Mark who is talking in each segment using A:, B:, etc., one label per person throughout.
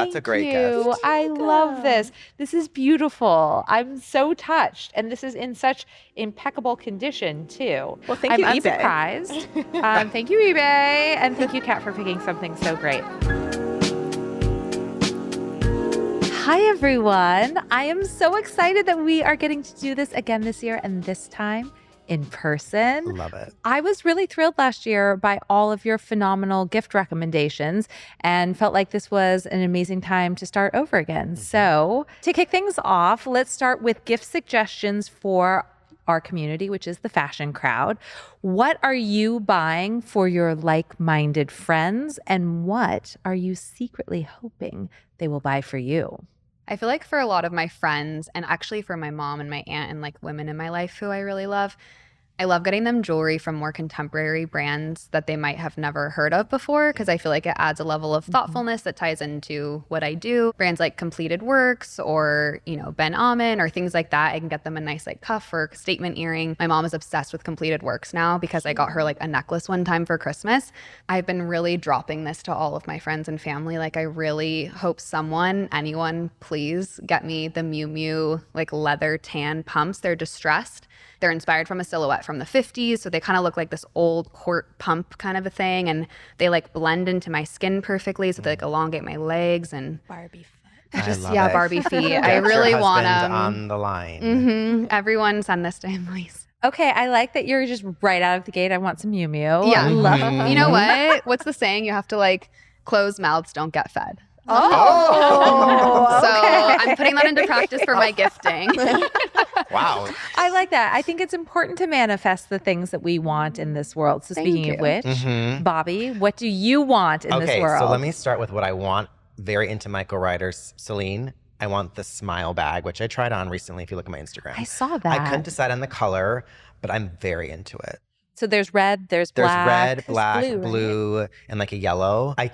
A: That's a great
B: you.
A: gift.
B: I love this. This is beautiful. I'm so touched. And this is in such impeccable condition, too.
C: Well, thank you,
B: I'm
C: eBay.
B: unsurprised. Thank you, eBay. And thank you, Kat, for picking something so great. Hi, everyone. I am so excited that we are getting to do this again this year, and this time in person.
A: Love it.
B: I was really thrilled last year by all of your phenomenal gift recommendations and felt like this was an amazing time to start over again. So to kick things off, let's start with gift suggestions for our community, which is the fashion crowd. What are you buying for your like-minded friends, and what are you secretly hoping they will buy for you?
D: I feel like for a lot of my friends, and actually for my mom and my aunt and like women in my life who I really love, I love getting them jewelry from more contemporary brands that they might have never heard of before, because I feel like it adds a level of thoughtfulness that ties into what I do. Brands like Completed Works or, Ben Amin or things like that. I can get them a nice like cuff or statement earring. My mom is obsessed with Completed Works now because I got her like a necklace one time for Christmas. I've been really dropping this to all of my friends and family. Like I really hope anyone, please get me the Miu Miu like leather tan pumps. They're distressed. They're inspired from a silhouette from the 50s. So they kind of look like this old court pump kind of a thing. And they like blend into my skin perfectly. So they like elongate my legs and
C: Barbie foot.
D: Barbie feet.
A: Get
D: I really
A: your
D: want
A: husband
D: them.
A: on the line.
D: Everyone send this to him, please.
B: Okay, I like that you're just right out of the gate. I want some Miu Miu.
D: Yeah.
B: Love
D: You know what? What's the saying? You have to like closed mouths don't get fed.
B: Oh,
D: So
B: okay.
D: I'm putting that into practice for my gifting.
A: Wow.
B: I like that. I think it's important to manifest the things that we want in this world. So speaking of which, Bobby, what do you want in this world?
A: So let me start with what I want. Very into Michael Ryder's Celine. I want the Smile bag, which I tried on recently if you look at my Instagram.
B: I saw that.
A: I couldn't decide on the color, but I'm very into it.
B: So there's red, there's black.
A: There's red, black,
C: blue,
A: blue, and like a yellow. I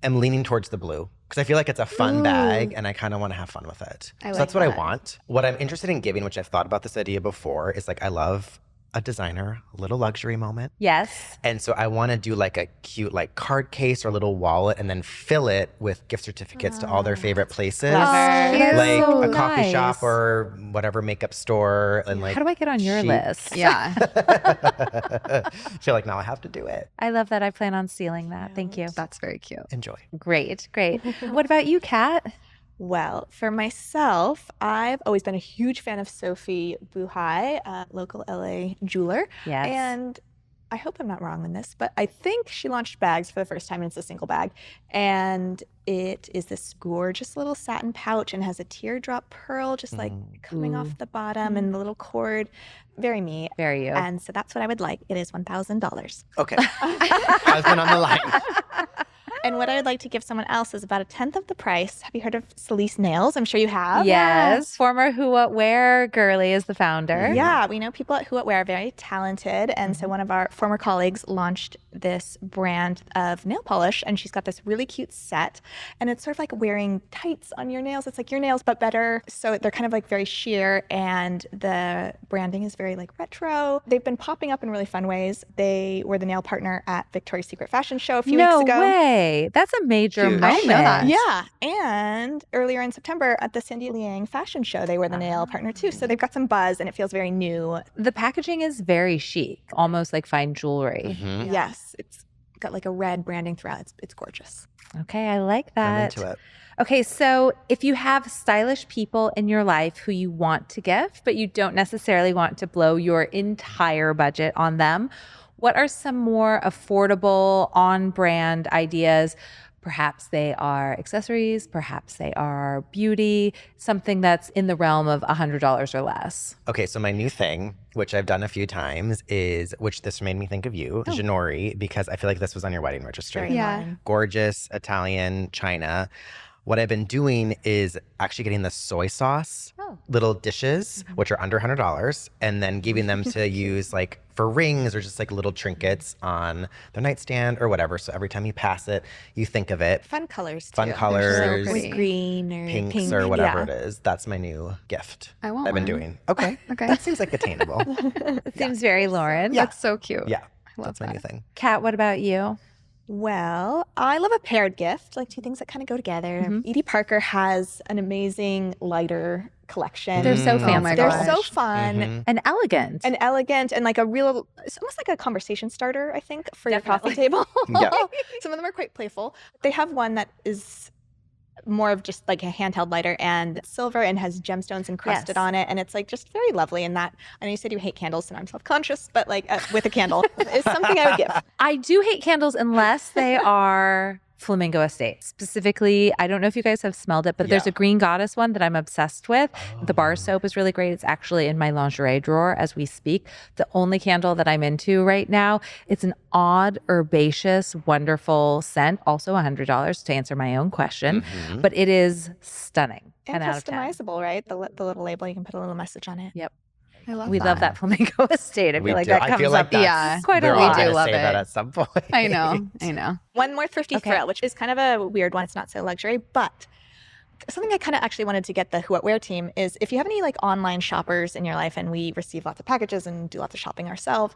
A: am leaning towards the blue because I feel like it's a fun bag and I kind of want to have fun with it. So that's what I want. What I'm interested in giving, which I've thought about this idea before, is like I love a designer, a little luxury moment.
B: Yes.
A: And so I want to do like a cute like card case or little wallet and then fill it with gift certificates to all their favorite places.
B: Clever.
A: Like
B: So
A: a coffee
B: nice.
A: shop or whatever makeup store. And like
B: How do I get on your
A: chic.
B: list?
D: Yeah.
A: I feel like now I have to do it.
B: I love that. I plan on stealing that. Thank you.
D: That's very cute.
A: Enjoy.
B: Great, great. What about you, Kat?
C: Well, for myself, I've always been a huge fan of Sophie Buhai, local LA jeweler.
B: Yes.
C: And I hope I'm not wrong on this, but I think she launched bags for the first time, and it's a single bag. And it is this gorgeous little satin pouch and has a teardrop pearl just like coming off the bottom and the little cord. Very me.
B: Very you.
C: And so that's what I would like. It is $1,000.
A: Okay. Husband on the line.
C: And what I would like to give someone else is about a tenth of the price. Have you heard of Celise Nails? I'm sure you have.
B: Yes. Former Who What Wear girly is the founder.
C: Yeah, we know people at Who What Wear are very talented. And so one of our former colleagues launched this brand of nail polish, and she's got this really cute set. And it's sort of like wearing tights on your nails. It's like your nails, but better. So they're kind of like very sheer, and the branding is very like retro. They've been popping up in really fun ways. They were the nail partner at Victoria's Secret fashion show a few weeks ago.
B: No way. That's a major
A: Huge.
B: moment.
D: I didn't know that.
C: Yeah, and earlier in September at the Cindy Liang fashion show, they were the nail partner too. So they've got some buzz, and it feels very new.
B: The packaging is very chic, almost like fine jewelry.
C: Yes, it's got like a red branding throughout. It's gorgeous.
B: Okay, I like
A: I'm
B: that.
A: into it.
B: Okay, so if you have stylish people in your life who you want to gift, but you don't necessarily want to blow your entire budget on them, what are some more affordable, on-brand ideas? Perhaps they are accessories, perhaps they are beauty, something that's in the realm of $100 or less.
A: Okay, so my new thing, which I've done a few times, is, which this made me think of you, Ginori, because I feel like this was on your wedding registry.
D: Yeah.
A: Gorgeous Italian china. What I've been doing is actually getting the soy sauce little dishes, which are under $100, and then giving them to use like for rings or just like little trinkets on their nightstand or whatever. So every time you pass it, you think of it.
C: Fun colors too.
A: Fun colors,
C: With green or
A: pinks
C: pink
A: or whatever
C: yeah.
A: it is. That's my new gift
D: I want
A: I've been
D: one.
A: doing. Okay.
D: Okay.
A: That seems like attainable.
B: It seems very Lauren.
A: Yeah.
D: That's so cute.
A: Yeah.
D: I love
A: That's my
D: that.
A: new thing.
B: Kat, what about you?
C: Well, I love a paired gift, like two things that kind of go together. Edie Parker has an amazing lighter collection.
B: They're so
D: Oh
B: fancy.
D: my
C: They're
D: gosh.
C: so fun
B: And elegant.
C: and elegant and like it's almost like a conversation starter, I think, for your coffee table.
A: Yeah.
C: Some of them are quite playful. They have one that is more of just like a handheld lighter and it's silver and has gemstones encrusted on it. And it's like just very lovely. And that, I know you said you hate candles and I'm self-conscious, but like with a candle is something I would give.
B: I do hate candles unless they are Flamingo Estate. Specifically, I don't know if you guys have smelled it, but there's a Green Goddess one that I'm obsessed with. The bar soap is really great. It's actually in my lingerie drawer as we speak. The only candle that I'm into right now, it's an odd, herbaceous, wonderful scent, also $100 to answer my own question, but it is stunning.
C: And
B: 10 out of 10.
C: customizable, right? The little label, you can put a little message on it.
B: Yep.
D: I love
B: We
D: that.
B: love that Flamingo Estate. I
A: We
B: feel like
A: do.
B: that
A: I
B: comes
A: feel like
B: up
A: that's-
B: quite a
A: they're
B: lot.
A: all
D: We do
A: gonna
D: love
A: say that
D: it.
A: at some point.
D: I know.
C: One more thrifty throw, which is kind of a weird one. It's not so luxury, but something I kind of actually wanted to get the Who What Wear team is if you have any like online shoppers in your life and we receive lots of packages and do lots of shopping ourselves,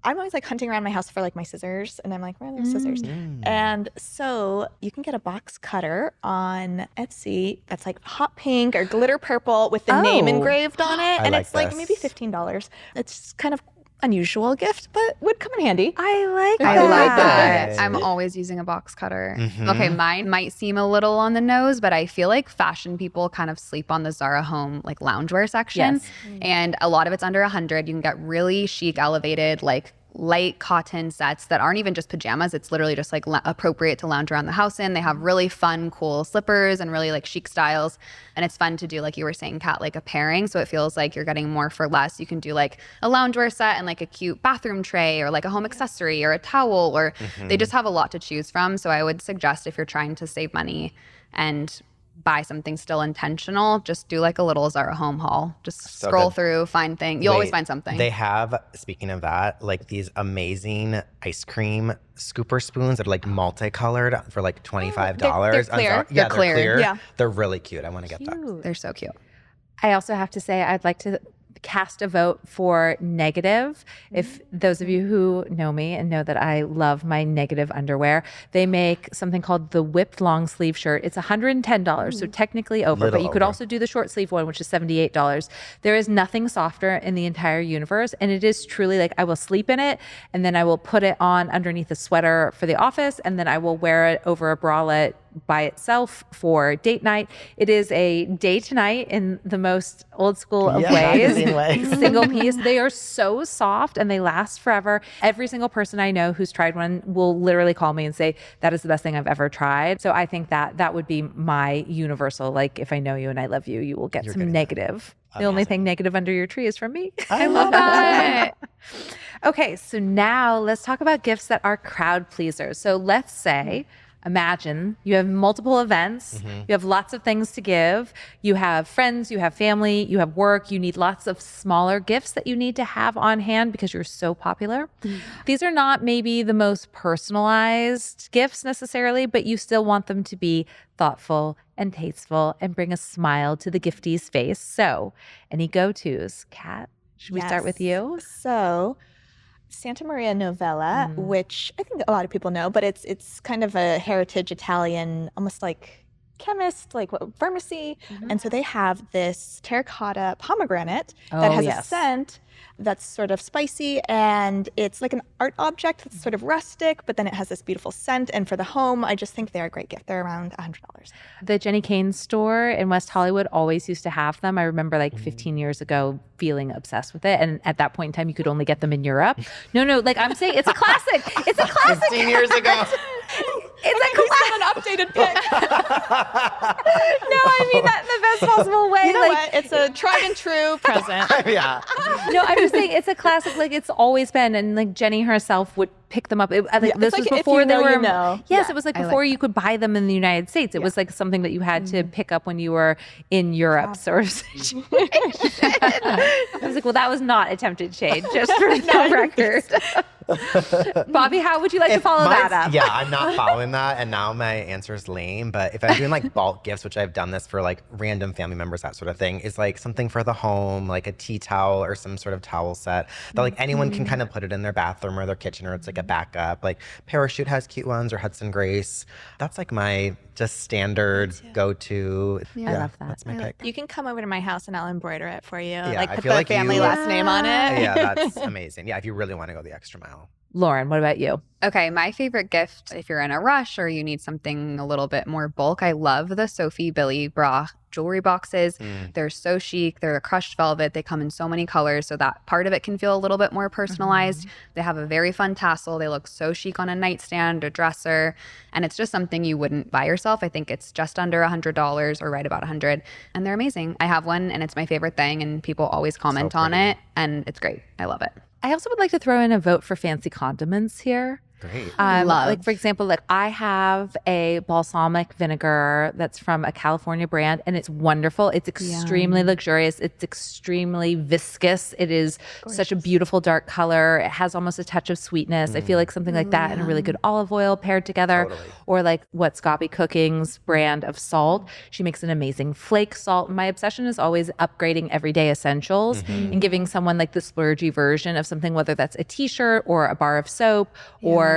C: I'm always like hunting around my house for like my scissors and I'm like, where are those scissors? And so you can get a box cutter on Etsy that's like hot pink or glitter purple with the name engraved on it. And
A: like
C: it's like
A: this.
C: maybe $15. It's kind of unusual gift, but would come in handy.
B: I like
D: I
B: that.
D: like
A: that.
D: that. I'm always using a box cutter.
A: Mhm.
D: Okay, mine might seem a little on the nose, but I feel like fashion people kind of sleep on the Zara Home like loungewear section.
B: Yes.
D: And a lot of it's under 100. You can get really chic, elevated, like light cotton sets that aren't even just pajamas. It's literally just like appropriate to lounge around the house in. They have really fun, cool slippers and really like chic styles. And it's fun to do, like you were saying, Kat, like a pairing. So it feels like you're getting more for less. You can do like a loungewear set and like a cute bathroom tray or like a home accessory or a towel, or they just have a lot to choose from. So I would suggest if you're trying to save money and buy something still intentional, just do like a little Zara Home haul. Just
A: So
D: scroll
A: good.
D: through, find things. You'll always
A: Wait,
D: find something.
A: They have, speaking of that, like these amazing ice cream scooper spoons that are like multicolored for like $25.
C: they're clear.
A: Yeah,
D: They're clear.
C: Yeah.
A: They're really cute. I want to get that.
D: They're so cute.
B: I also have to say I'd like to cast a vote for Negative. If those of you who know me and know that I love my Negative underwear, they make something called the whipped long sleeve shirt. It's $110, so technically over,
A: Little
B: but you could
A: over.
B: also do the short sleeve one, which is $78. There is nothing softer in the entire universe, and it is truly like I will sleep in it, and then I will put it on underneath a sweater for the office, and then I will wear it over a bralette by itself for date night. It is a day to night in the most old school of
A: magazine
B: ways.
A: ways.
B: Single piece. They are so soft and they last forever. Every single person I know who's tried one will literally call me and say, that is the best thing I've ever tried. So I think that that would be my universal, like, if I know you and I love you, you will get
A: You're
B: some
A: getting
B: Negative. The only thing negative under your tree is from me.
A: I love that.
B: Okay, so now let's talk about gifts that are crowd pleasers. So let's say, imagine you have multiple events, you have lots of things to give, you have friends, you have family, you have work, you need lots of smaller gifts that you need to have on hand because you're so popular. These are not maybe the most personalized gifts necessarily, but you still want them to be thoughtful and tasteful and bring a smile to the giftee's face. So, any go-tos? Kat, should we start with you?
C: So, Santa Maria Novella, which I think a lot of people know, but it's kind of a heritage Italian, almost like chemist, like pharmacy. And so they have this terracotta pomegranate that has a scent that's sort of spicy, and it's like an art object that's sort of rustic, but then it has this beautiful scent. And for the home, I just think they're a great gift. They're around $100.
B: The Jenny Kane store in West Hollywood always used to have them. I remember like 15 years ago feeling obsessed with it. And at that point in time, you could only get them in Europe. No, like I'm saying, it's a classic. It's a classic.
A: 15 years ago.
B: It's a classic.
C: An updated pic.
B: No, I mean that in the best possible way.
C: You know
B: like,
C: what? It's a tried and true present.
A: Yeah.
B: no, I'm just saying it's a classic. Like it's always been, and like Jenny herself would pick them up. This
C: it's
B: was
C: like if
B: before
C: you
B: they
C: know,
B: were.
C: you know.
B: Yes,
C: Yeah.
B: it was like
D: I
B: before
D: like
B: you could buy them in the United States. It was like something that you had to pick up when you were in Europe, sort of situation. I was like, well, that was not attempted shade, just for the record. Bobby, how would you like to follow that up?
A: Yeah, I'm not following that, and now my answer is lame. But if I'm doing like bulk gifts, which I've done this for like random family members, that sort of thing, is like something something for the home, like a tea towel or some sort of towel set that like anyone can kind of put it in their bathroom or their kitchen, or it's like a backup. Like Parachute has cute ones, or Hudson Grace. That's like my just standard go-to.
B: I love that.
A: That's my pick.
C: You can come over to my house and I'll embroider it for you.
A: Yeah,
C: like
A: I
C: put
A: feel
C: the
A: like
C: family
A: you-
C: last name on it.
A: Yeah, that's amazing. Yeah, if you really want to go the extra mile.
B: Lauren, what about you?
D: Okay, my favorite gift, if you're in a rush or you need something a little bit more bulk, I love the Sophie Billy bra jewelry boxes. They're so chic. They're a crushed velvet. They come in so many colors, so that part of it can feel a little bit more personalized. They have a very fun tassel. They look so chic on a nightstand or dresser, and it's just something you wouldn't buy yourself. I think it's just under $100 or right about $100, and they're amazing. I have one, and it's my favorite thing, and people always comment on
A: pretty.
D: it, and it's great. I love it.
B: I also would like to throw in a vote for fancy condiments here.
A: Great.
D: Love.
B: Like, for example, like I have a balsamic vinegar that's from a California brand, and it's wonderful. It's extremely luxurious. It's extremely viscous. It is such a beautiful dark color. It has almost a touch of sweetness. I feel like something like that and a really good olive oil paired together.
A: Totally.
B: Or like what Scoppy Cooking's brand of salt. She makes an amazing flake salt. My obsession is always upgrading everyday essentials and giving someone like the splurgy version of something, whether that's a t-shirt or a bar of soap or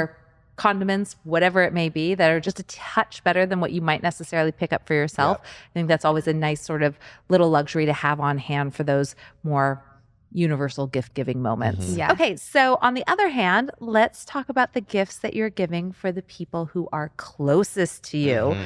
B: condiments, whatever it may be, that are just a touch better than what you might necessarily pick up for yourself. I think that's always a nice sort of little luxury to have on hand for those more universal gift-giving moments.
D: Yeah.
B: Okay, so on the other hand, let's talk about the gifts that you're giving for the people who are closest to you.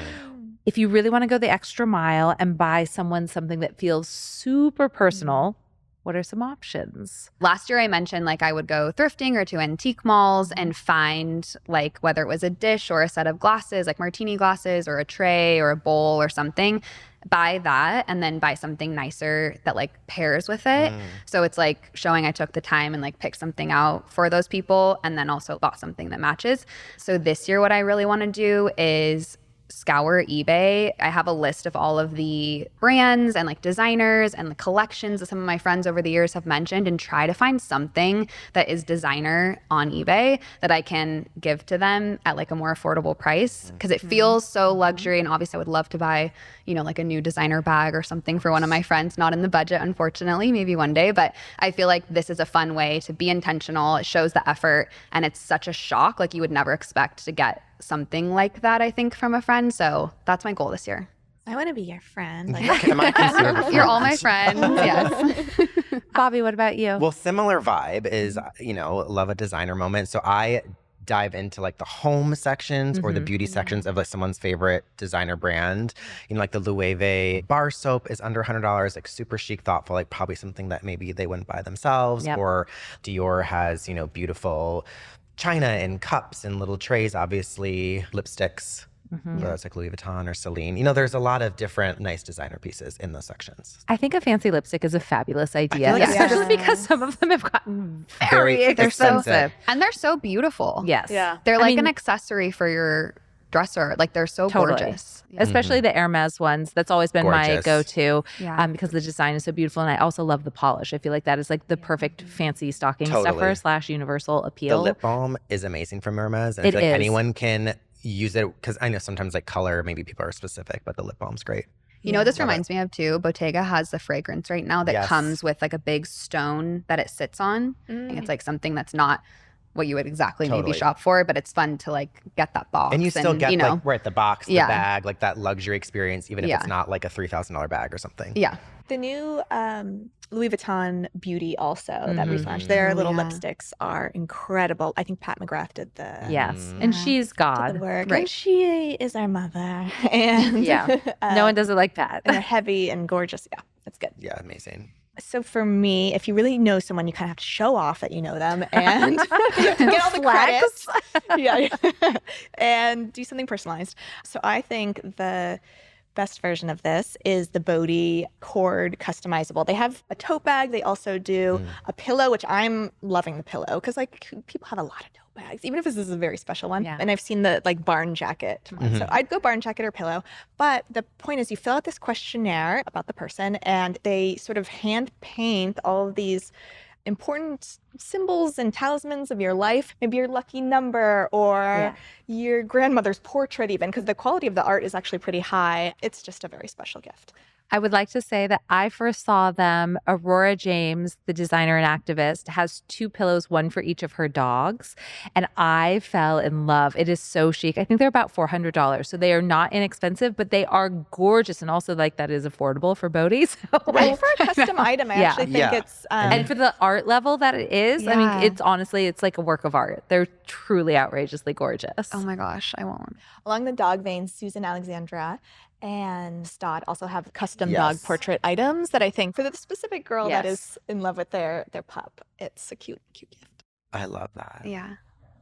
B: If you really want to go the extra mile and buy someone something that feels super personal, what are some options?
D: Last year I mentioned like I would go thrifting or to antique malls and find like whether it was a dish or a set of glasses, like martini glasses or a tray or a bowl or something, buy that and then buy something nicer that like pairs with it. So it's like showing I took the time and like picked something out for those people and then also bought something that matches. So this year what I really want to do is scour eBay. I have a list of all of the brands and like designers and the collections that some of my friends over the years have mentioned and try to find something that is designer on eBay that I can give to them at like a more affordable price because it feels so luxury. And obviously I would love to buy, you know, like a new designer bag or something for one of my friends, not in the budget, unfortunately, maybe one day, but I feel like this is a fun way to be intentional. It shows the effort and it's such a shock. Like you would never expect to get something like that, I think, from a friend. So that's my goal this year.
C: I want to be your friend. Like,
A: Am I considered a
D: You're all my
A: friend?
D: friends. Yes.
B: Bobby, what about you?
A: Well, similar vibe is, you know, love a designer moment. So I dive into like the home sections or the beauty sections of like someone's favorite designer brand. You know, like the Loewe bar soap is under $100, like super chic, thoughtful, like probably something that maybe they wouldn't buy themselves.
B: Yep.
A: Or Dior has, you know, beautiful china and cups and little trays, obviously, lipsticks. Whether it's like Louis Vuitton or Celine. You know, there's a lot of different nice designer pieces in those sections.
B: I think a fancy lipstick is a fabulous idea,
A: feel like
B: especially
C: yes.
B: because some of them have gotten
A: Very
B: very expensive.
D: And they're so beautiful.
B: Yes.
C: Yeah.
D: They're
B: I
D: like
B: mean,
D: an accessory for your dresser. Like they're so
B: Totally.
D: gorgeous.
B: especially the Hermes ones. That's always been my
A: Gorgeous.
B: go-to
D: Yeah.
B: because the design is so beautiful. And I also love the polish. I feel like that is like the perfect fancy stocking
A: Totally.
B: stuffer / universal
A: The
B: appeal.
A: lip balm is amazing from Hermes. And I
B: It
A: feel like
B: is.
A: anyone can use it because I know sometimes like color, maybe people are specific, but the lip balm's great.
D: You know what this
A: Love
D: reminds me of too? Bottega has the fragrance right now that
A: Yes.
D: comes with like a big stone that it sits on. And it's like something that's not what you would exactly maybe
A: Totally.
D: shop for, but it's fun to like get that box.
A: And you still get
D: you know,
A: like right the box, the
D: Yeah.
A: bag, like that luxury experience, even if
D: Yeah.
A: it's not like a $3,000 bag or something.
D: yeah.
C: the new Louis Vuitton Beauty also that
A: Mhm.
C: recently launched. Their little
D: Yeah.
C: lipsticks are incredible. I think Pat McGrath did the
B: Yes. And she's
C: did the
B: God.
C: work.
D: Right.
C: And she is our mother. And
B: Yeah. No one does it like that.
C: and they're heavy and gorgeous. Yeah, that's good.
A: Yeah, amazing.
C: So for me, if you really know someone, you kind of have to show off that you know them and you have to get all the
B: Flex.
C: credits. Yeah. And do something personalized. So I think the best version of this is the Bodhi cord customizable. They have a tote bag. They also do a pillow, which I'm loving the pillow because like people have a lot of tote bags, even if this is a very special one.
B: Yeah.
C: And I've seen the like barn jacket. So I'd go barn jacket or pillow. But the point is you fill out this questionnaire about the person and they sort of hand paint all of these important symbols and talismans of your life, maybe your lucky number or your grandmother's portrait even, because the quality of the art is actually pretty high. It's just a very special gift.
B: I would like to say that I first saw them. Aurora James, the designer and activist, has 2 pillows, one for each of her dogs. And I fell in love. It is so chic. I think they're about $400. So they are not inexpensive, but they are gorgeous. And also like that is affordable for Bodhi. So.
C: Right, for a custom item, I actually think it's...
B: and for the art level that it is, I mean, it's honestly, it's like a work of art. They're truly outrageously gorgeous.
D: Oh my gosh, I won't.
C: Along the dog vein, Susan Alexandra and Stott also have custom dog portrait items that I think for the specific girl that is in love with their pup, it's a cute gift.
A: I love that.
D: Yeah.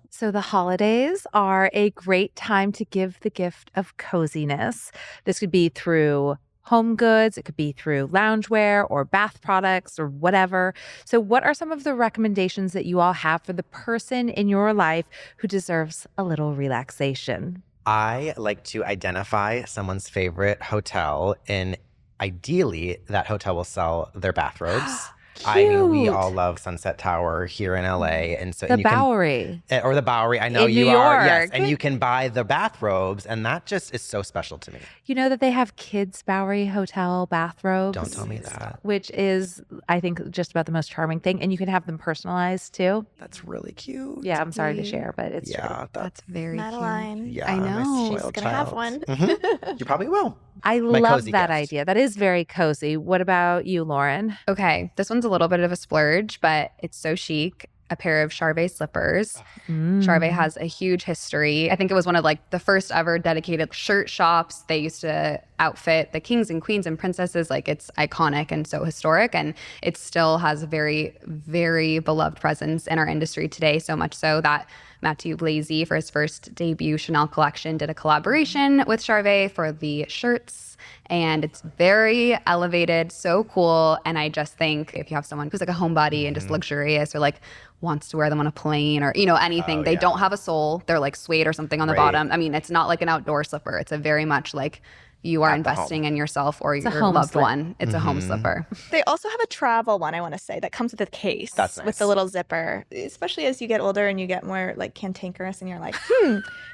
B: So the holidays are a great time to give the gift of coziness. This could be through home goods, it could be through loungewear or bath products or whatever. So what are some of the recommendations that you all have for the person in your life who deserves a little relaxation?
A: I like to identify someone's favorite hotel, and ideally that hotel will sell their bathrobes. I mean, we all love Sunset Tower here in LA, and so
B: the Bowery
A: or the Bowery. I know
B: in
A: you
B: New
A: are,
B: York.
A: yes, and you can buy the bathrobes, and that just is so special to me.
B: You know that they have kids Bowery hotel bathrobes.
A: Don't tell me that.
B: Which is, I think, just about the most charming thing, and you can have them personalized too.
A: That's really cute.
B: Yeah, I'm sorry to share, but it's true.
D: That's very
C: Madeline.
D: cute.
A: Yeah,
D: I
A: my
D: know.
C: She's
A: spoiled
C: gonna have
A: child.
C: one.
A: You probably will.
B: I
A: My
B: love
A: cozy
B: that
A: gift.
B: idea. That is very cozy. What about you, Lauren?
D: Okay, this one's a little bit of a splurge, but it's so chic. A pair of Charvet slippers. Charvet has a huge history. I think it was one of like the first ever dedicated shirt shops. They used to outfit the kings and queens and princesses. Like it's iconic and so historic, and it still has a very, very beloved presence in our industry today. So much so that Mathieu Blazy, for his first debut Chanel collection, did a collaboration with Charvet for the shirts. And it's very elevated, so cool. And I just think if you have someone who's like a homebody and just luxurious or like wants to wear them on a plane or, you know, anything, they don't have a sole. They're like suede or something on the bottom. I mean, it's not like an outdoor slipper. It's a very much like you are investing in yourself or your loved one. It's a home slipper.
C: They also have a travel one, I want to say, that comes with a case.
A: That's nice.
C: With the little zipper. Especially as you get older and you get more like cantankerous and you're like,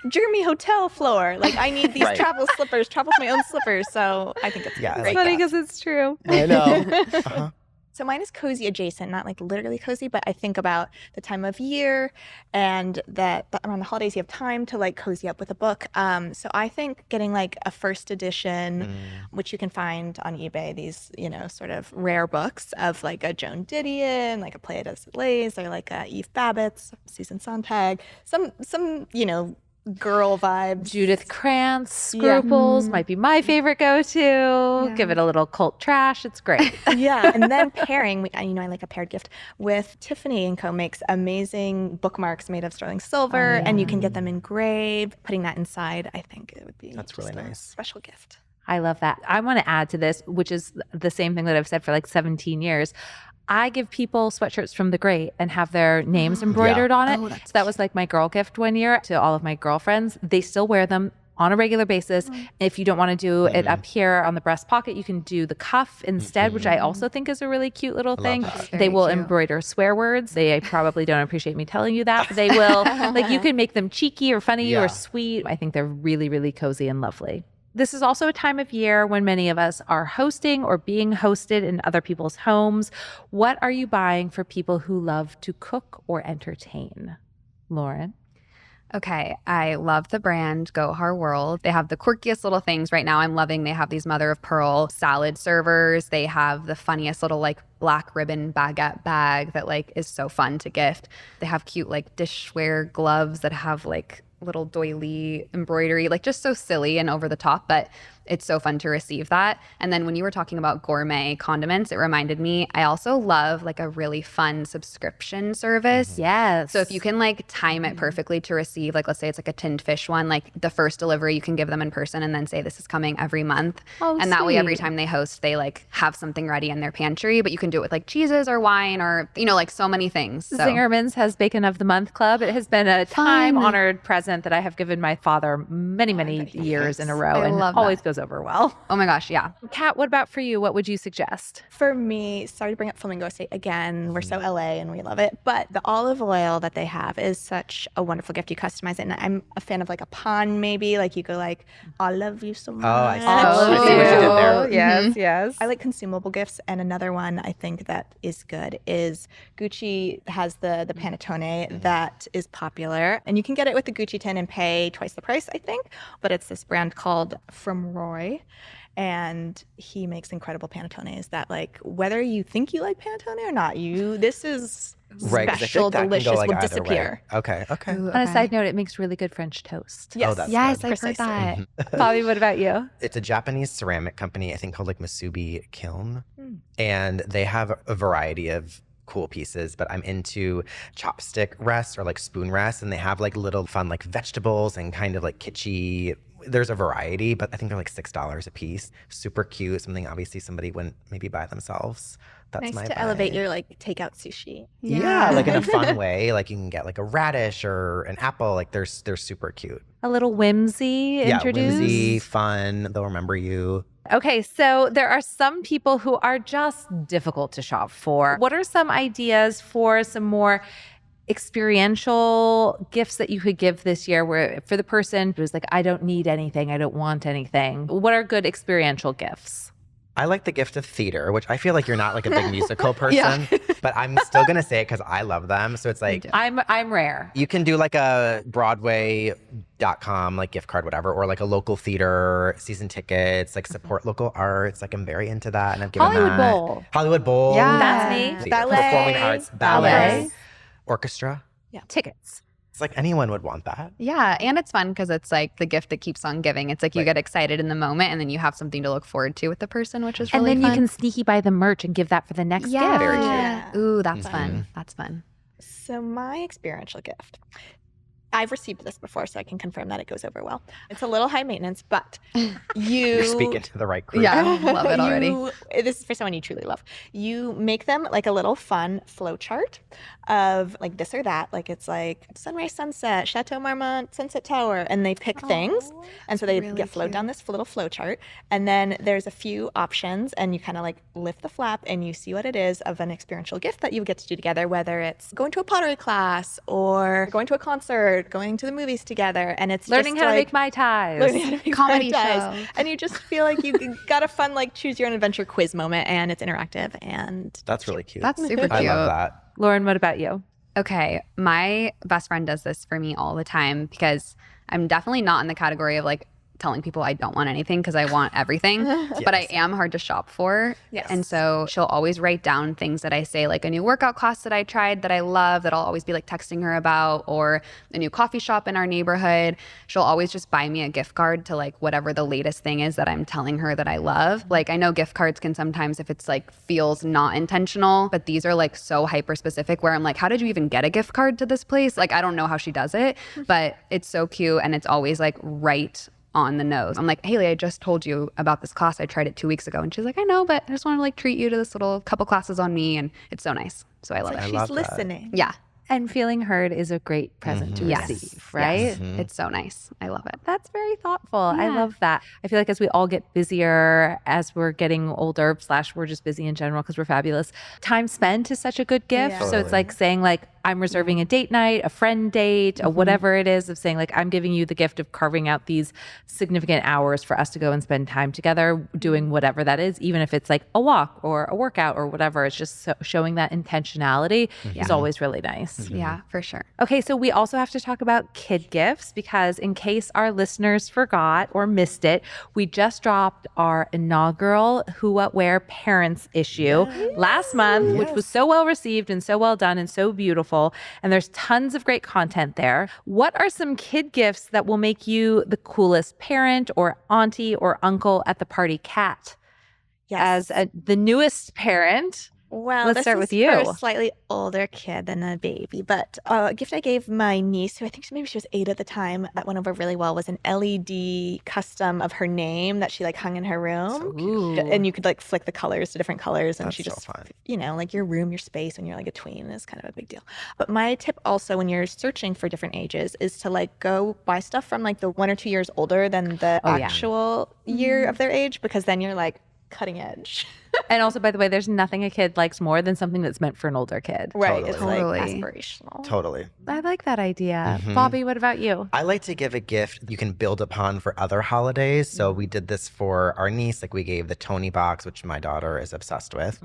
C: Jeremy hotel floor. Like I need these travel slippers, travel with my own slippers. So I think it's great.
B: It's funny because it's true.
A: I know.
C: So mine is cozy adjacent, not like literally cozy, but I think about the time of year and that around the holidays you have time to like cozy up with a book. So I think getting like a first edition, which you can find on eBay, these, you know, sort of rare books of like a Joan Didion, like a Playa de Lays, or like a Eve Babbitt's, Susan Sontag, some, you know, girl vibes.
B: Judith Krantz, Scruples might be my favorite go-to. Give it a little cult trash. It's great.
C: And then pairing, you know, I like a paired gift with Tiffany & Co. makes amazing bookmarks made of sterling silver, and you can get them engraved. Putting that inside, I think it would be
A: That's really nice.
C: Special gift.
B: I love that. I want to add to this, which is the same thing that I've said for like 17 years. I give people sweatshirts from The Great and have their names embroidered on it. So that was like my girl gift one year to all of my girlfriends. They still wear them on a regular basis. If you don't want to do it up here on the breast pocket, you can do the cuff instead, which I also think is a really cute little thing. They will embroider swear words. They probably don't appreciate me telling you that, but they will. Like you can make them cheeky or funny or sweet. I think they're really, really cozy and lovely. This is also a time of year when many of us are hosting or being hosted in other people's homes. What are you buying for people who love to cook or entertain? Lauren?
D: Okay, I love the brand Gohar World. They have the quirkiest little things right now. I'm loving. They have these mother of pearl salad servers. They have the funniest little like black ribbon baguette bag that like is so fun to gift. They have cute like dishware gloves that have like little doily embroidery, like just so silly and over the top, but it's so fun to receive that. And then when you were talking about gourmet condiments, it reminded me, I also love like a really fun subscription service.
B: Yes.
D: So if you can like time it perfectly to receive, like let's say it's like a tinned fish one, like the first delivery you can give them in person and then say this is coming every month. And that way every time they host, they like have something ready in their pantry, but you can do it with like cheeses or wine or, you know, like so many things. So.
B: Zingerman's has Bacon of the Month Club. It has been a time-honored present that I have given my father many years in a row, and always goes goes over well.
D: Oh my gosh, yeah.
B: Kat, what about for you? What would you suggest?
C: For me, sorry to bring up Flamingo State again. We're so LA and we love it. But the olive oil that they have is such a wonderful gift. You customize it. And I'm a fan of like a pun, maybe. Like you go like, I love you so much.
A: Oh, I see.
B: Oh,
A: I see what you did there.
B: Yes, yes.
C: I like consumable gifts. And another one I think that is good is Gucci has the Panettone that is popular. And you can get it with the Gucci tin and pay twice the price, I think. But it's this brand called From Roy. And he makes incredible Panettones that, like, whether you think you like Panettone or not, this is
A: Right, 'cause I feel
C: special,
A: like that can go,
C: delicious,
A: like,
C: will
A: either way.
C: disappear.
A: Okay.
D: Ooh,
B: On a
D: okay.
B: side note, it makes really good French toast.
C: Yes.
A: Oh, that's
D: Yes,
A: good.
D: I've heard
C: Precisely.
D: that.
B: Bobby, what about you?
A: It's a Japanese ceramic company, I think called like Masubi Kiln. And they have a variety of cool pieces, but I'm into chopstick rests or like spoon rests. And they have like little fun like vegetables and kind of like kitschy. There's a variety, but I think they're like $6 a piece. Super cute. Something obviously somebody wouldn't maybe buy themselves. That's
C: Nice
A: my
C: to
A: buy.
C: elevate your like takeout sushi.
A: Yeah, like in a fun way. Like you can get like a radish or an apple. Like they're super cute.
B: A little whimsy
A: Yeah,
B: introduced.
A: whimsy, fun. They'll remember you.
B: Okay, so there are some people who are just difficult to shop for. What are some ideas for some more experiential gifts that you could give this year where for the person who's like, I don't need anything, I don't want anything? What are good experiential gifts?
A: I like the gift of theater, which I feel like you're not like a big musical person, but I'm still gonna say it because I love them. So it's like
B: I'm rare.
A: you can do like a Broadway.com like gift card, whatever, or like a local theater, season tickets, like support local arts. Like I'm very into that, and I've given
B: Hollywood
A: that.
B: Bowl.
A: Hollywood Bowl.
D: Yeah.
B: That's me.
A: Theater,
C: Ballet.
A: performing arts, ballet,
B: Ballet.
A: orchestra.
B: Tickets.
A: It's like anyone would want that.
D: Yeah, and it's fun because it's like the gift that keeps on giving. It's like you
A: Right.
D: get excited in the moment and then you have something to look forward to with the person, which is
B: And
D: really
B: then
D: fun.
B: you can sneaky buy the merch and give that for the next
D: yeah.
B: gift.
A: Very cute.
C: Yeah.
D: Ooh, that's
A: Mhm.
D: fun. That's fun.
C: So my experiential gift, I've received this before, so I can confirm that it goes over well. It's a little high maintenance, but
A: You're speaking to the right group.
D: Yeah. Love it already.
C: This is for someone you truly love. You make them like a little fun flow chart of like this or that. Like it's like sunrise, sunset, Chateau Marmont, Sunset Tower, and they pick things. And so they
D: really
C: get flowed
D: cute.
C: down this little flow chart. And then there's a few options, and you kind of like lift the flap and you see what it is of an experiential gift that you get to do together, whether it's going to a pottery class or going to a concert, going to the movies together. And it's
B: Learning
C: just
B: how to
C: like,
B: make Mai Tais.
C: learning how to make
D: Comedy
C: Mai Tais.
D: show.
C: And you just feel like you got a fun like choose your own adventure quiz moment, and it's interactive and
A: That's really cute.
D: That's super cute.
A: I love that.
B: Lauren, what about you?
D: Okay, my best friend does this for me all the time because I'm definitely not in the category of like telling people I don't want anything because I want everything, but I am hard to shop for.
C: Yes.
D: And so she'll always write down things that I say, like a new workout class that I tried that I love that I'll always be like texting her about, or a new coffee shop in our neighborhood. She'll always just buy me a gift card to like whatever the latest thing is that I'm telling her that I love. Like I know gift cards can sometimes, if it's like feels not intentional, but these are like so hyper specific where I'm like, how did you even get a gift card to this place? Like I don't know how she does it, but it's so cute and it's always like right on the nose. I'm like, Haley, I just told you about this class. I tried it 2 weeks ago. And she's like, I know, but I just want to like treat you to this little couple classes on me. And it's so nice. So I love
C: like
D: it.
C: she's
A: love that.
C: listening.
D: Yeah.
B: And feeling heard is a great present to
D: Yes.
B: receive, right?
D: Yes. It's so nice. I love it.
B: That's very thoughtful. I
D: Yeah.
B: love that. I feel like as we all get busier, as we're getting older, / we're just busy in general because we're fabulous, time spent is such a good gift.
C: Yeah.
B: So it's
A: Totally.
B: like saying like, I'm reserving a date night, a friend date, a whatever it is, of saying like, I'm giving you the gift of carving out these significant hours for us to go and spend time together doing whatever that is, even if it's like a walk or a workout or whatever. It's just showing that intentionality is always really nice.
D: Yeah, for sure.
B: Okay, so we also have to talk about kid gifts because in case our listeners forgot or missed it, we just dropped our inaugural Who What Wear Parents issue last month, which was so well received and so well done and so beautiful. And there's tons of great content there. What are some kid gifts that will make you the coolest parent or auntie or uncle at the party, Kat?
C: Yes.
B: As the newest parent,
C: Well,
B: Let's
C: this
B: start
C: is
B: with you.
C: for a slightly older kid than a baby, but a gift I gave my niece, who I think maybe she was 8 at the time, that went over really well, was an LED custom of her name that she like hung in her room.
A: So cute.
C: And you could like flick the colors to different colors, and
A: That's
C: she
A: so
C: just,
A: fun.
C: like your room, your space when you're like a tween is kind of a big deal. But my tip also when you're searching for different ages is to like go buy stuff from like the 1 or 2 years older than the actual year of their age, because then you're like cutting edge.
B: And also, by the way, there's nothing a kid likes more than something that's meant for an older kid.
C: Right.
A: Totally.
C: It's
D: Totally.
C: like aspirational.
A: Totally.
B: I like that idea. Bobby, what about you?
A: I like to give a gift you can build upon for other holidays. So we did this for our niece. Like we gave the Tony box, which my daughter is obsessed with.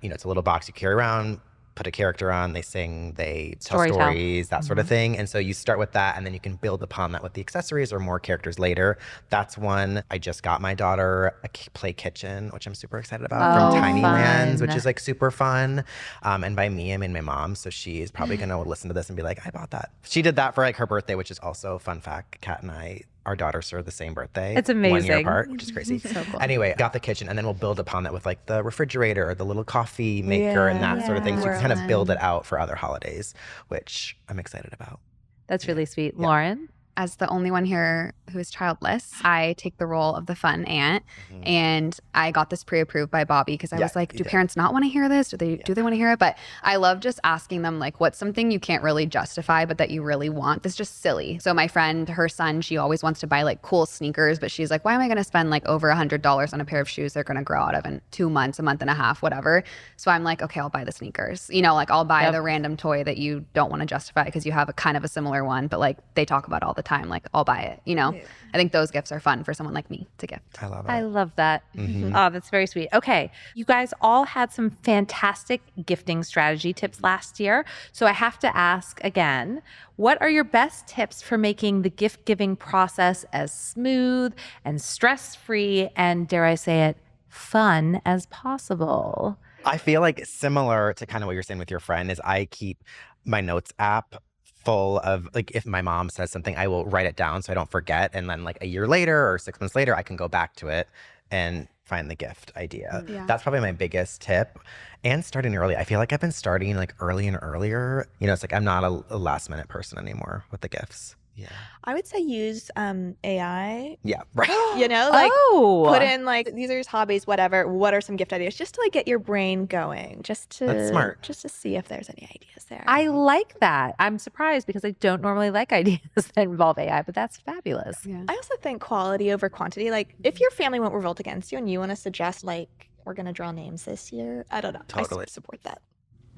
A: It's a little box you carry around, put a character on, they sing, they tell
B: Storytell.
A: stories, that sort of thing. And so you start with that, and then you can build upon that with the accessories or more characters later. That's one. I just got my daughter a play kitchen, which I'm super excited about, from Tiny
B: fun.
A: Lands, which is like super fun. And by me, I mean my mom. So she is probably going to listen to this and be like, I bought that. She did that for like her birthday, which is also, fun fact, Kat and I, our daughters are the same birthday.
B: It's
A: 1 year
B: amazing.
A: apart, which is crazy. Anyway, got the kitchen, and then we'll build upon that with like the refrigerator or the little coffee maker and that sort of thing. So you can kind of build it out for other holidays, which I'm excited about.
B: That's really sweet. Lauren?
D: As the only one here who is childless, I take the role of the fun aunt. And I got this pre-approved by Bobby because I was like, do parents not want to hear this? Do they want to hear it? But I love just asking them, like, what's something you can't really justify, but that you really want? That's just silly. So my friend, her son, she always wants to buy like cool sneakers, but she's like, why am I going to spend like over $100 on a pair of shoes they're going to grow out of in 2 months, a month and a half, whatever. So I'm like, okay, I'll buy the sneakers. Like I'll buy the random toy that you don't want to justify because you have a kind of a similar one, but like they talk about all the time. Like I'll buy it, I think those gifts are fun for someone like me to gift.
A: I love it.
B: I love that. Oh, that's very sweet. Okay. You guys all had some fantastic gifting strategy tips last year. So I have to ask again, what are your best tips for making the gift giving process as smooth and stress-free and, dare I say it, fun as possible?
A: I feel like similar to kind of what you're saying with your friend is I keep my notes app full of, like, if my mom says something, I will write it down so I don't forget. And then like a year later or 6 months later, I can go back to it and find the gift idea. That's probably my biggest tip. And starting early. I feel like I've been starting like early and earlier. It's like I'm not a last minute person anymore with the gifts. Yeah.
C: I would say use AI.
A: Yeah. Right.
C: Put in like these are his hobbies, whatever. What are some gift ideas? Just to like get your brain going.
A: That's smart.
C: Just to see if there's any ideas there.
B: I like that. I'm surprised because I don't normally like ideas that involve AI, but that's fabulous.
D: Yeah.
C: I also think quality over quantity. Like if your family won't revolt against you and you want to suggest like we're gonna draw names this year, I don't know.
A: Totally.
C: I support that.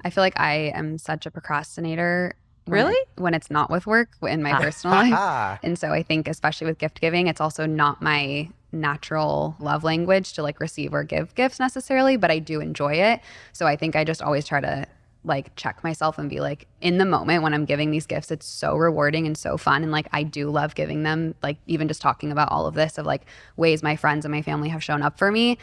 D: I feel like I am such a procrastinator.
B: Really?
D: When it's not with work in my personal life. And so I think especially with gift giving, it's also not my natural love language to like receive or give gifts necessarily, but I do enjoy it. So I think I just always try to like check myself and be like, in the moment when I'm giving these gifts, it's so rewarding and so fun. And like, I do love giving them, like even just talking about all of this of like ways my friends and my family have shown up for me.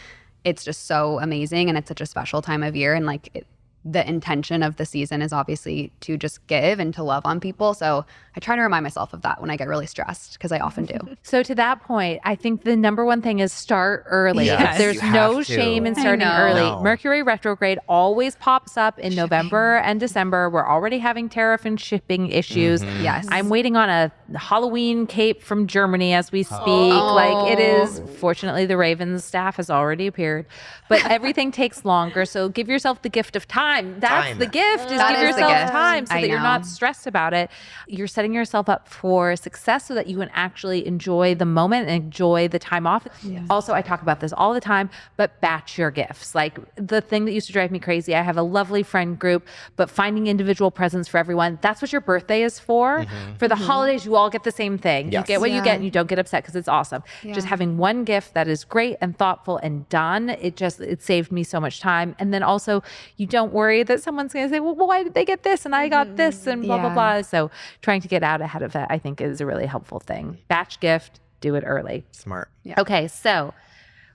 D: It's just so amazing. And it's such a special time of year. And like the intention of the season is obviously to just give and to love on people. So I try to remind myself of that when I get really stressed, because I often do.
B: So to that point, I think the number one thing is start early.
A: Yes,
B: There's
A: you have
B: no
A: to.
B: shame in starting
D: know.
B: early.
A: No.
B: Mercury retrograde always pops up in November and December. We're already having tariff and shipping issues.
D: Yes.
B: I'm waiting on a Halloween cape from Germany as we speak. Like it is, fortunately, the Ravens staff has already appeared, but everything takes longer. So give yourself the gift of time. That's
A: Time.
B: the gift, is
D: That
B: give
D: is the
B: yourself
D: gift.
B: time so
D: I
B: that you're not
D: know.
B: stressed about it. You're setting yourself up for success so that you can actually enjoy the moment and enjoy the time off. Also, I talk about this all the time, but batch your gifts. Like the thing that used to drive me crazy, I have a lovely friend group, but finding individual presents for everyone, that's what your birthday is for. For the holidays, you all get the same thing.
A: Yes.
B: You get what you get and you don't get upset because it's awesome.
D: Yeah.
B: Just having one gift that is great and thoughtful and done, it saved me so much time. And then also, you don't worry that someone's going to say, well, why did they get this and I got this and blah, blah,
D: Yeah.
B: blah. So trying to get out ahead of that, I think, is a really helpful thing. Batch gift, do it early.
A: Smart.
D: Yeah.
B: Okay, so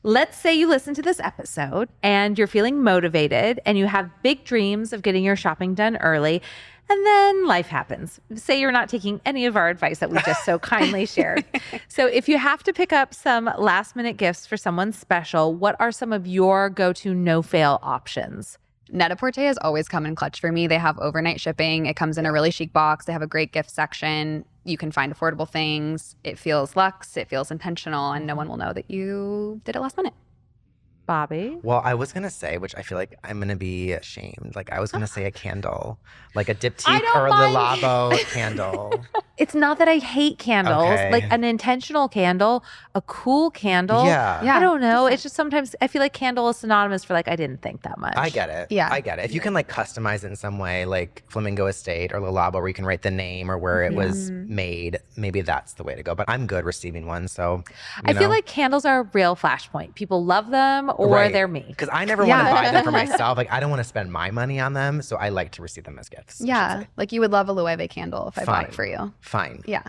B: let's say you listen to this episode and you're feeling motivated and you have big dreams of getting your shopping done early, and then life happens. Say you're not taking any of our advice that we just so kindly shared. So if you have to pick up some last minute gifts for someone special, what are some of your go-to no-fail options?
D: Net-a-Porter has always come in clutch for me. They have overnight shipping. It comes in a really chic box. They have a great gift section. You can find affordable things. It feels luxe. It feels intentional, and no one will know that you did it last minute.
B: Bobby?
A: Well, I was going to say, which I feel like I'm going to be ashamed. Like, I was going to say a candle, like a diptyque or a Lilabo candle.
B: It's not that I hate candles,
A: Okay.
B: like an intentional candle, a cool candle.
A: Yeah.
B: I don't know. It's just sometimes I feel like candle is synonymous for like, I didn't think that much.
A: I get it.
D: Yeah.
A: I get it. If you can like customize it in some way, like Flamingo Estate or Lilabo, where you can write the name or where it was made, maybe that's the way to go. But I'm good receiving one. So
B: I feel like candles are a real flashpoint. People love them or
A: Right.
B: they're me.
A: Because I never want to buy them for myself. Like, I don't want to spend my money on them. So I like to receive them as gifts. I should
D: Yeah.
A: say.
D: Like you would love a Loewe candle if I bought
A: Fine.
D: it for you.
A: Fine.
D: Yeah.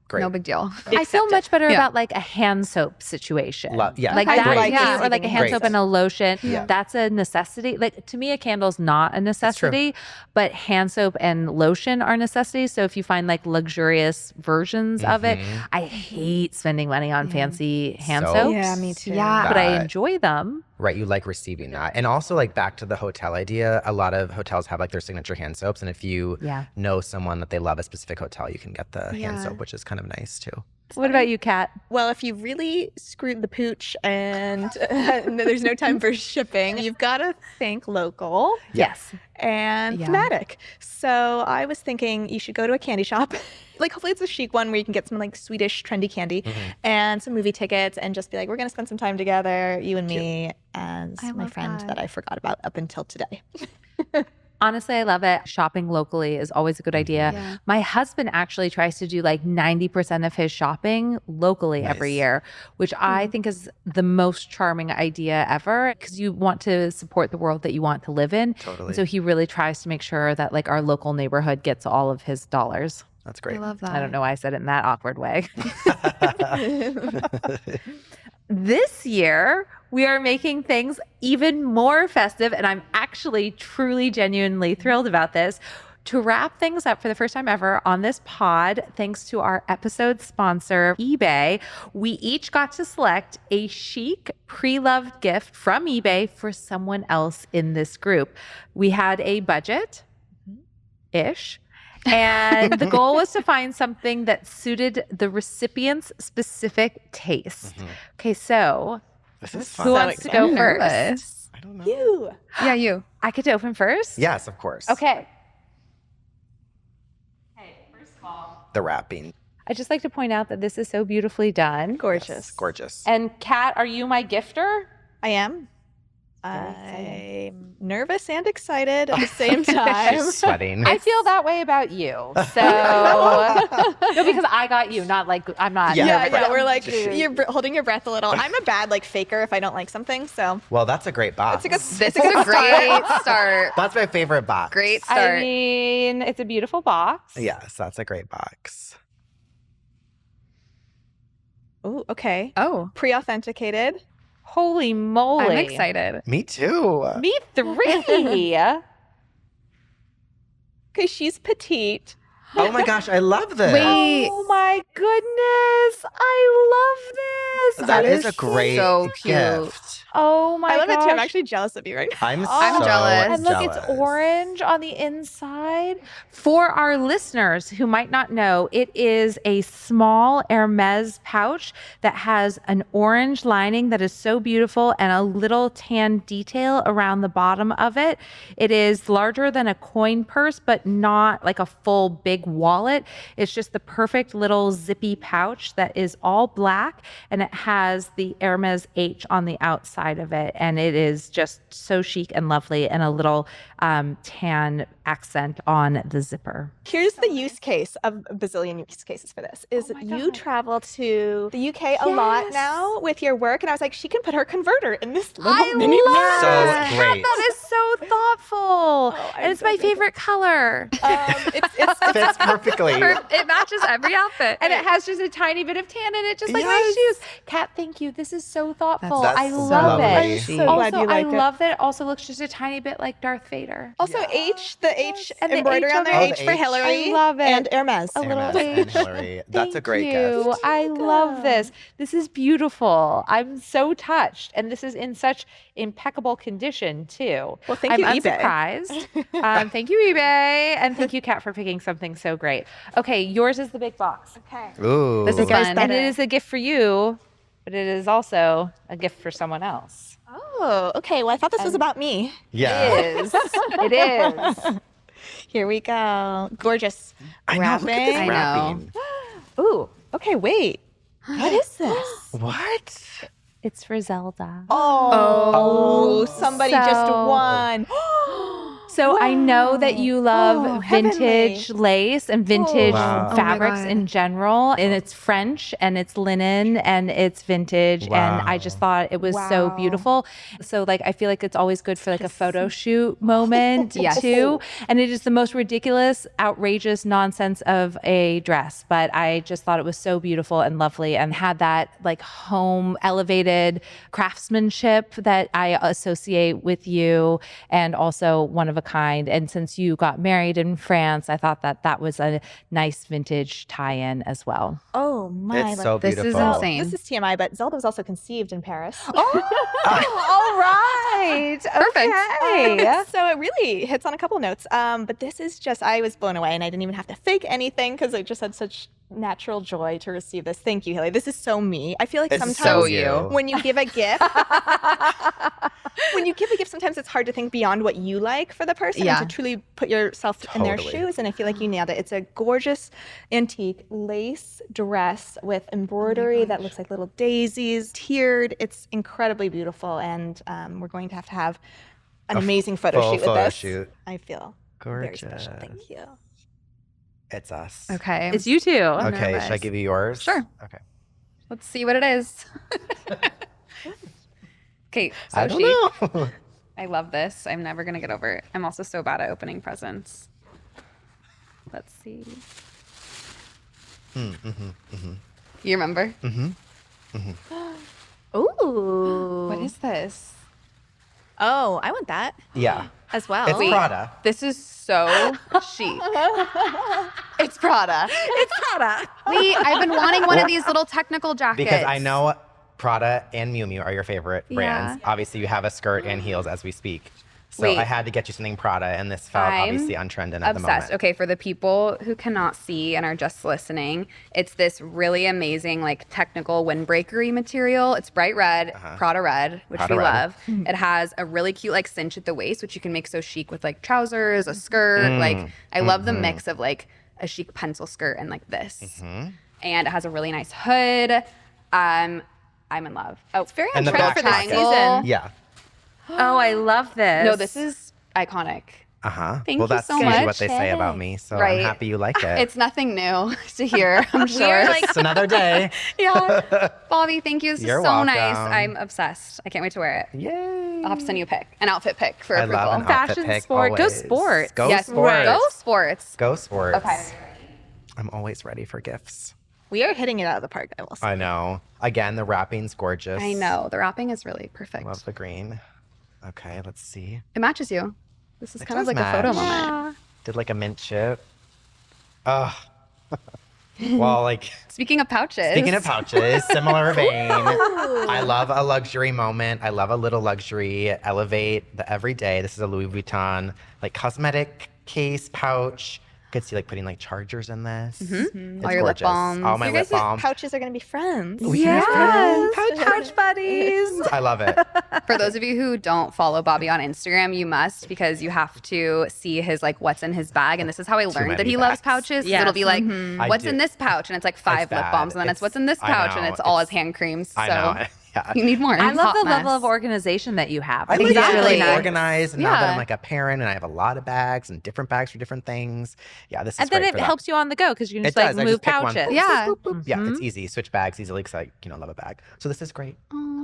A: Great.
D: No big deal.
B: I feel much better
D: Yeah.
B: about like a hand soap situation.
A: Yeah.
B: Like
C: I
B: that,
C: like
B: yeah, or
C: receiving
B: like a hand
A: Great.
B: soap and a lotion.
A: Yeah.
B: That's a necessity. Like to me, a candle's not a necessity, but hand soap and lotion are necessities. So if you find like luxurious versions of it, I hate spending money on fancy hand
A: So-
B: soaps.
C: Yeah, me too.
D: Yeah.
B: But I
A: That-
B: enjoy them.
A: Right, you like receiving that. And also like back to the hotel idea, a lot of hotels have like their signature hand soaps. And if you
B: Yeah.
A: know someone that they love a specific hotel, you can get the hand
D: Yeah.
A: soap, which is kind of nice too.
B: What about you, Kat?
C: Well, if you really screwed the pooch and there's no time for shipping, you've got to think local
B: Yes.
C: and
D: Yeah.
C: thematic. So I was thinking you should go to a candy shop. Like hopefully it's a chic one where you can get some like Swedish trendy candy and some movie tickets and just be like, we're going to spend some time together, you and me, as
D: I
C: my
D: love
C: friend
D: that.
C: that I forgot about up until today.
B: Honestly, I love it. Shopping locally is always a good idea.
D: Yeah.
B: My husband actually tries to do like 90% of his shopping locally every
A: Nice.
B: year, which I think is the most charming idea ever because you want to support the world that you want to live in.
A: Totally.
B: And so he really tries to make sure that like our local neighborhood gets all of his dollars.
A: That's
D: I
A: great.
D: love that.
B: I don't know why I said it in that awkward way. This year, we are making things even more festive, and I'm actually truly, genuinely thrilled about this. To wrap things up for the first time ever on this pod, thanks to our episode sponsor, eBay, we each got to select a chic, pre-loved gift from eBay for someone else in this group. We had a budget-ish. And the goal was to find something that suited the recipient's specific taste. Okay, so
A: This is
B: who
A: fun.
B: wants to go first?
D: Nervous.
A: I don't know.
C: You.
D: Yeah, you.
B: I get to open first?
A: Yes, of course.
B: Okay. First of all,
A: The wrapping.
B: I'd just like to point out that this is so beautifully done.
C: Gorgeous.
A: Gorgeous.
B: And Kat, are you my gifter?
C: I am.
B: Very
C: I'm nervous and excited at the same time.
A: She's sweating.
B: I feel that way about you. So, no, because I got you, not like I'm not.
A: Yeah,
C: Yeah,
A: right.
C: yeah, we're like
B: Dude.
C: you're holding your breath a little. I'm a bad like faker if I don't like something. So
A: Well, that's a great box.
C: it's a good.
D: This
C: it's
D: is
C: good
D: a great start.
A: That's my favorite box.
D: Great
B: I
D: start.
B: mean, it's a beautiful box.
A: Yes, that's a great box.
C: Oh, okay.
D: Oh,
C: Pre-authenticated.
B: Holy moly.
D: I'm excited.
A: Me too.
B: Me three.
C: Okay, she's petite.
A: Oh my gosh, I love this.
D: Wait.
B: Oh my goodness. I love this.
A: That is
C: is
A: a great
D: so cute.
A: gift.
B: Oh my
C: I love it too. I'm
B: gosh.
C: actually jealous of you right now.
A: I'm
B: I'm
D: jealous.
B: And look, it's orange on the inside. For our listeners who might not know, it is a small Hermes pouch that has an orange lining that is so beautiful and a little tan detail around the bottom of it. It is larger than a coin purse, but not like a full big wallet. It's just the perfect little zippy pouch that is all black, and it has the Hermes H on the outside of it, and it is just so chic and lovely, and a little tan accent on the zipper.
C: Here's the use case of a bazillion use cases for this is you travel to the UK a lot
B: Yes.
C: now with your work, and I was like, she can put her converter in this little
B: I
C: mini
B: love
C: purse.
A: So
B: that.
A: great.
B: That is so thoughtful,
C: I'm
B: and it's
C: so
B: my
C: good.
B: favorite color.
C: It's
A: Fits perfectly.
D: It matches every outfit.
B: And it has just a tiny bit of tan in it, just like my
A: Yes.
B: shoes. Kat, thank you. This is so thoughtful.
A: That's
B: I
A: so
B: love
A: lovely.
B: it.
C: I'm so glad
B: Also,
C: you like
B: I
C: it.
B: love that it also looks just a tiny bit like Darth Vader.
C: Also, the H
B: And the
C: embroidery
B: H
C: on
B: on
C: there,
B: it.
A: Oh,
C: H
A: the
C: for
A: H.
C: Hillary.
B: I love it.
C: And Hermes.
B: A little
A: Hermes and
B: H.
A: Hillary. That's a
B: Thank
A: great
B: you.
A: gift.
B: I love this. This is beautiful. I'm so touched. And this is in such impeccable condition, too.
C: Well, thank
B: I'm
C: you, eBay.
B: surprised. Thank you, eBay. And thank you, Kat, for picking something so great. Okay, yours is the big box.
C: Okay.
A: Ooh.
D: This is fun.
B: And it is a gift for you, but it is also a gift for someone else.
C: Oh, okay. Well, I thought this was about me.
A: Yeah.
B: It is. It is.
C: Here we go. Gorgeous
A: I know. Look at this
D: I know.
A: wrapping.
C: Ooh. Okay, wait. What is this?
A: What?
B: It's for Zelda.
C: Oh, somebody just
B: So-
C: won.
B: So I know that you love
C: Oh,
B: vintage
C: heavenly.
B: lace and vintage
A: Wow. Oh
D: my
B: fabrics
D: God.
B: in general. And it's French and it's linen and it's vintage. And I just thought it was so
C: Wow.
B: beautiful. So like I feel like it's always good for like a photo shoot moment
D: Yes.
B: too. And it is the most ridiculous, outrageous nonsense of a dress. But I just thought it was so beautiful and lovely and had that like home elevated craftsmanship that I associate with you, and also one of a kind. And since you got married in France, I thought that that was a nice vintage tie-in as well.
C: Oh my.
A: It's so
D: This
A: beautiful.
D: is insane.
C: This is TMI, but Zelda was also conceived in Paris.
B: All right.
D: Perfect.
B: Okay.
C: So it really hits on a couple notes. But this is just, I was blown away and I didn't even have to fake anything because I just had such natural joy to receive this. Thank you, Haley. This is so me. I feel like
A: It's
C: sometimes
A: so
D: you.
C: when you give a gift, sometimes it's hard to think beyond what you like for the person
D: Yeah.
C: and to truly put yourself in their
A: Totally.
C: shoes. And I feel like you nailed it. It's a gorgeous antique lace dress with embroidery that looks like little daisies, tiered. It's incredibly beautiful. And we're going to have an amazing photo
A: full
C: shoot with
A: photo
C: this.
A: shoot.
C: I feel very
A: Gorgeous.
C: special. Thank you.
A: It's us.
D: Okay.
B: It's you two.
A: Okay,
D: nervous.
A: should I give you yours?
D: Sure.
A: Okay.
D: Let's see what it is. Okay, so
A: I don't
D: chic.
A: know.
D: I love this. I'm never gonna get over it. I'm also so bad at opening presents. Let's see. You remember?
C: Ooh.
D: What is this?
C: Oh, I want that
A: Yeah.
C: as well.
A: It's Prada.
D: This is so chic. It's Prada.
B: It's Prada.
D: Wait, I've been wanting one of these little technical jackets.
A: Because I know Prada and Miu Miu are your favorite brands.
D: Yeah.
A: Obviously, you have a skirt and heels as we speak. So
D: Wait.
A: I had to get you something Prada, and this felt
D: I'm
A: obviously on trend and at the
D: obsessed.
A: moment.
D: Okay, for the people who cannot see and are just listening, it's this really amazing, like technical windbreakery material. It's bright red, Prada red, which
A: Prada
D: we
A: red.
D: love. It has a really cute like cinch at the waist, which you can make so chic with like trousers, a skirt. Like I love the mix of like a chic pencil skirt and like this. And it has a really nice hood. I'm in love. Oh, it's
C: very
A: And
C: on
A: the
C: trend
A: back
C: for this
A: pocket.
C: season.
A: Yeah.
B: Oh, I love this.
D: no, this is iconic.
A: Well,
D: Thank you
A: that's
D: so
A: usually
D: much.
A: what they say about me. So
D: Right.
A: I'm happy you like it.
D: It's nothing new to hear, I'm sure.
C: We're like,
A: It's another day.
D: Yeah. Bobby, thank you. This
A: You're
D: is so nice.
A: welcome.
D: I'm obsessed. I can't wait to wear it.
A: Yay.
D: I'll have to send you a pic, an outfit pic for
A: I
D: approval.
A: love an
B: Fashion,
A: outfit pick
B: sport. Go
A: always.
B: sports.
A: Go
D: yes,
A: sports.
D: go sports.
A: Go sports.
D: Okay.
A: I'm always ready for gifts.
C: we are hitting it out of the park, I will say.
A: I know. Again, the wrapping's gorgeous.
D: I know. The wrapping is really perfect.
A: Love the green. Okay, let's see.
D: It matches you. This is
A: It
D: kind of
A: does
D: like a photo
A: match.
D: moment.
A: Did like a mint chip. Oh. Well, like
D: Speaking of pouches.
A: speaking of pouches, similar vein. I love a luxury moment. I love a little luxury. Elevate the everyday. This is a Louis Vuitton like cosmetic case pouch. Could see like putting like chargers in this. It's
D: All your lip
A: gorgeous.
D: balms.
A: All my
C: You
A: lip
C: guys'
A: balm.
C: pouches are going to be friends.
B: Pouch buddies.
A: I love it.
D: For those of you who don't follow Bobby on Instagram, you must, because you have to see his like what's in his bag. And this is how I learned that
A: many
D: he loves
A: bags.
D: pouches.
B: Yes.
D: It'll be like,
A: I
D: what's
A: do.
D: in this pouch? And it's like 5 lip
A: bad.
D: balms. And then it's what's in this
A: I
D: pouch? And
A: know.
D: it's all his
A: It's-
D: hand creams.
A: I
D: so
A: know. Yeah.
D: you need more.
B: I love
D: Hot
B: the level
D: mess.
B: of organization that you have.
A: I
B: think
A: like
B: it's
A: to
B: really
A: like
B: nice.
A: organized, and now that
D: Yeah.
A: I'm like a parent and I have a lot of bags and different bags for different things. Yeah, this is
B: And then
A: great
B: it
A: for that.
B: helps you on the go because you can
A: It
B: just like
A: does. I
B: move
A: just pick one.
B: pouches.
D: Yeah.
A: Yeah,
B: Mm-hmm.
A: it's easy. Switch bags easily because I, love a bag. So this is great.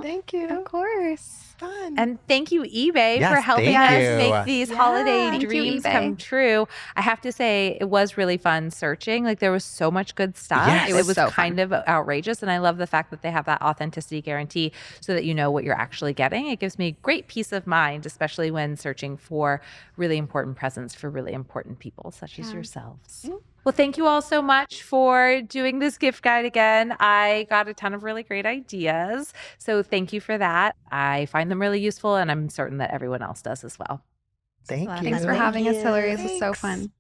D: Thank you. Of course.
A: Fun.
B: And thank you, eBay,
A: Yes,
B: for helping
A: thank
B: us
A: you.
B: make these holiday
D: Thank you,
B: dreams
D: eBay.
B: come true. I have to say, it was really fun searching. Like, there was so much good stuff.
A: Yes.
B: It
A: It
B: was
D: was so
B: kind of outrageous. And I love the fact that they have that authenticity guarantee so that you know what you're actually getting. It gives me great peace of mind, especially when searching for really important presents for really important people, such as yourselves. Well, thank you all so much for doing this gift guide again. I got a ton of really great ideas. So thank you for that. I find them really useful, and I'm certain that everyone else does as well.
A: Thank you.
D: Thanks for having us, Hillary. This was so
A: Thanks.
D: fun.